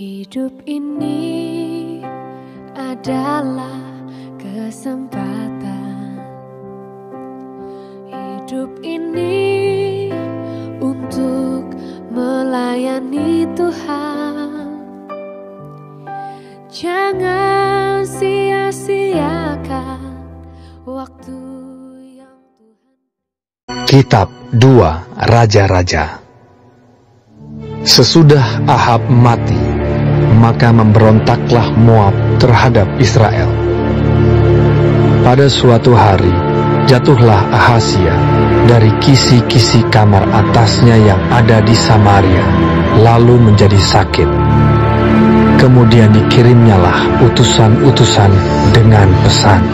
Hidup ini adalah kesempatan. Hidup ini untuk melayani Tuhan. Jangan sia-siakan waktu yang Tuhan. Kitab 2 Raja-Raja. Sesudah Ahab mati, maka memberontaklah Moab terhadap Israel. Pada suatu hari, jatuhlah Ahazia dari kisi-kisi kamar atasnya yang ada di Samaria, lalu menjadi sakit. Kemudian dikirimnyalah utusan-utusan dengan pesan,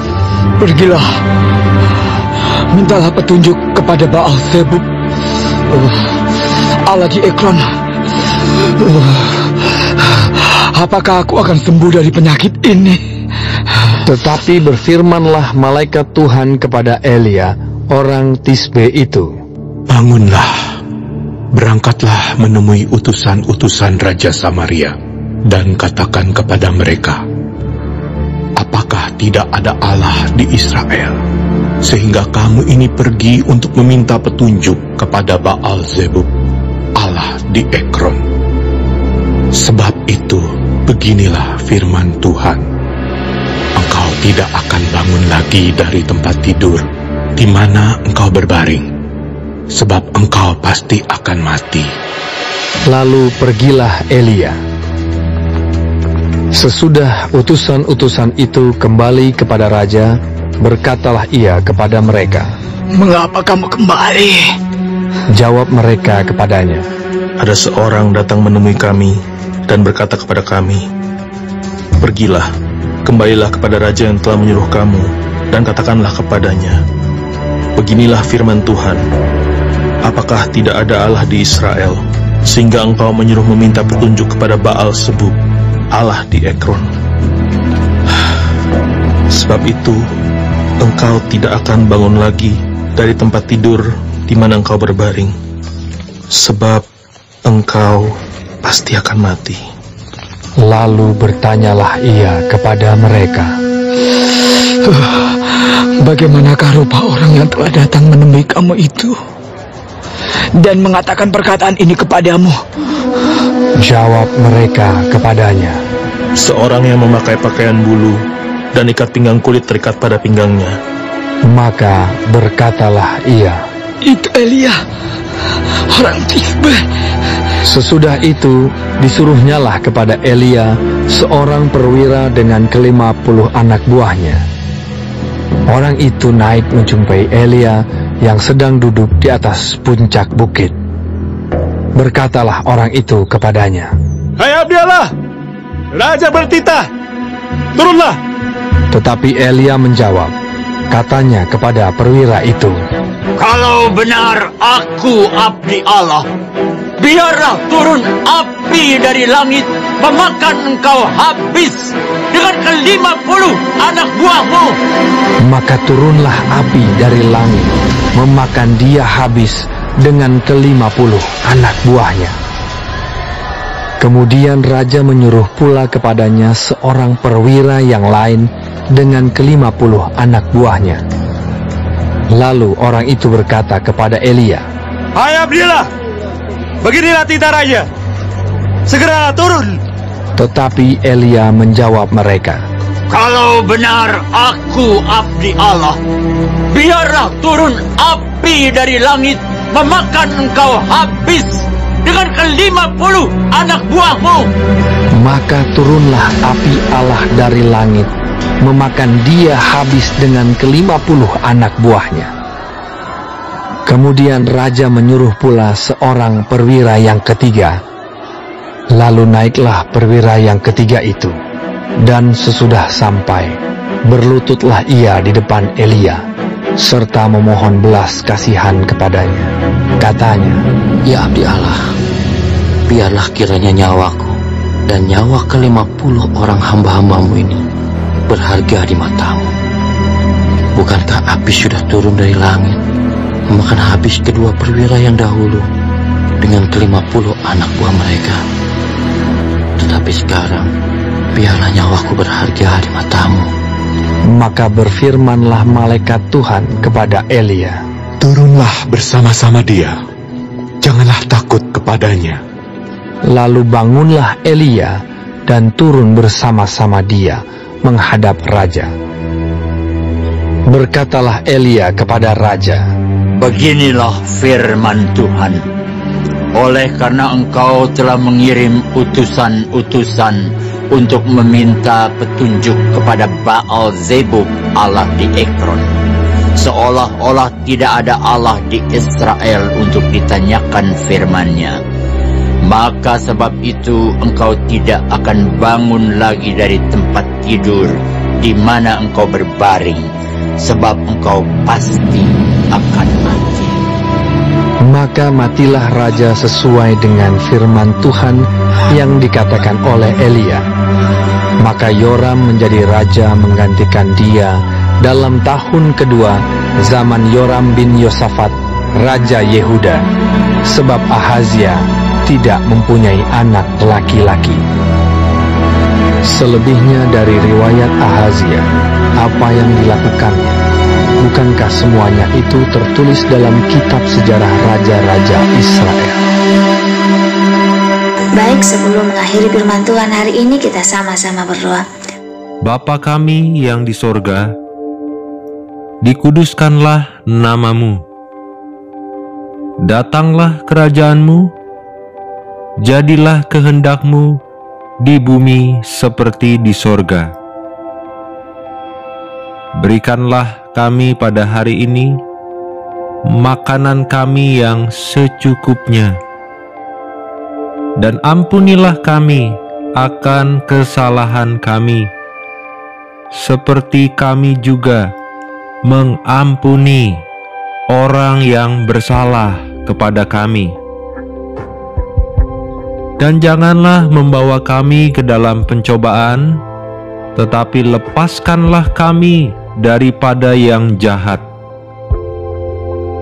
"Pergilah, mintalah petunjuk kepada Baal Zebub, Allah di Ekron. Apakah aku akan sembuh dari penyakit ini?" Tetapi berfirmanlah malaikat Tuhan kepada Elia, orang Tisbe itu, "Bangunlah, berangkatlah menemui utusan-utusan Raja Samaria, dan katakan kepada mereka, apakah tidak ada Allah di Israel, sehingga kamu ini pergi untuk meminta petunjuk kepada Baal Zebub, Allah di Ekron. Sebab itu, beginilah firman Tuhan, engkau tidak akan bangun lagi dari tempat tidur di mana engkau berbaring, sebab engkau pasti akan mati." Lalu pergilah Elia. Sesudah utusan-utusan itu kembali kepada raja, berkatalah ia kepada mereka, "Mengapa kamu kembali?" Jawab mereka kepadanya, "Ada seorang datang menemui kami dan berkata kepada kami, pergilah, kembalilah kepada raja yang telah menyuruh kamu, dan katakanlah kepadanya, beginilah firman Tuhan, apakah tidak ada Allah di Israel, sehingga engkau menyuruh meminta petunjuk kepada Baal Zebub, Allah di Ekron. Sebab itu, engkau tidak akan bangun lagi dari tempat tidur di mana engkau berbaring, sebab engkau pasti akan mati." Lalu bertanyalah ia kepada mereka, "Bagaimanakah rupa orang yang telah datang menemui kamu itu dan mengatakan perkataan ini kepadamu?" Jawab mereka kepadanya, "Seorang yang memakai pakaian bulu dan ikat pinggang kulit terikat pada pinggangnya." Maka berkatalah ia, "Itu Elia, orang Tisbe." Sesudah itu disuruhnyalah kepada Elia seorang perwira dengan ke-50 anak buahnya. Orang itu naik menjumpai Elia yang sedang duduk di atas puncak bukit. Berkatalah orang itu kepadanya, "Hai Abdiallah, Raja bertitah, turunlah." Tetapi Elia menjawab, katanya kepada perwira itu, "Kalau benar aku abdi Allah, biarlah turun api dari langit memakan engkau habis dengan ke-50 anak buahmu." Maka turunlah api dari langit memakan dia habis dengan ke-50 anak buahnya. Kemudian raja menyuruh pula kepadanya seorang perwira yang lain dengan ke-50 anak buahnya. Lalu orang itu berkata kepada Elia, "Hai Abdiallah, beginilah titah raja, segeralah turun." Tetapi Elia menjawab mereka, "Kalau benar aku abdi Allah, biarlah turun api dari langit memakan engkau habis dengan ke-50 anak buahmu." Maka turunlah api Allah dari langit memakan dia habis dengan ke-50 anak buahnya. Kemudian raja menyuruh pula seorang perwira yang ketiga. Lalu naiklah perwira yang ketiga itu, dan sesudah sampai, berlututlah ia di depan Elia, serta memohon belas kasihan kepadanya. Katanya, "Ya abdi Allah, biarlah kiranya nyawaku dan nyawa ke-50 orang hamba-hambamu ini berharga di matamu. Bukankah api sudah turun dari langit memakan habis kedua perwira yang dahulu dengan ke-50 anak buah mereka? Tetapi Tetapi sekarang, biarlah nyawaku berharga di matamu. Maka berfirmanlah malaikat Tuhan kepada Elia, turunlah bersama-sama dia, janganlah takut kepadanya. Lalu bangunlah Elia dan turun bersama-sama dia menghadap raja. Berkatalah Elia kepada raja, beginilah firman Tuhan. Oleh karena engkau telah mengirim utusan-utusan untuk meminta petunjuk kepada Baal Zebub, Allah di Ekron, seolah-olah tidak ada Allah di Israel untuk ditanyakan firman-Nya, maka sebab itu engkau tidak akan bangun lagi dari tempat tidur di mana engkau berbaring, sebab engkau pasti akan mati. Maka matilah raja sesuai dengan firman Tuhan yang dikatakan oleh Elia. Maka Yoram menjadi raja menggantikan dia dalam tahun kedua zaman Yoram bin Yosafat, raja Yehuda, sebab Ahazia tidak mempunyai anak laki-laki. Selebihnya dari riwayat Ahazia, apa yang dilakukannya, bukankah semuanya itu tertulis dalam kitab sejarah raja-raja Israel? Baik, sebelum mengakhiri firman Tuhan hari ini, kita sama-sama berdoa. Bapa kami yang di sorga, dikuduskanlah namamu. Datanglah kerajaanmu, jadilah kehendakmu di bumi seperti di sorga. Berikanlah kami pada hari ini makanan kami yang secukupnya, dan ampunilah kami akan kesalahan kami, seperti kami juga mengampuni orang yang bersalah kepada kami. Dan janganlah membawa kami ke dalam pencobaan, tetapi lepaskanlah kami daripada yang jahat.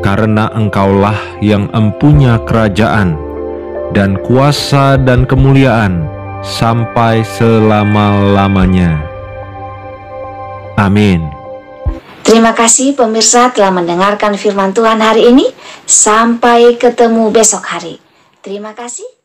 Karena Engkaulah yang empunya kerajaan dan kuasa dan kemuliaan sampai selama-lamanya. Amin. Terima kasih pemirsa telah mendengarkan firman Tuhan hari ini. Sampai ketemu besok hari. Terima kasih.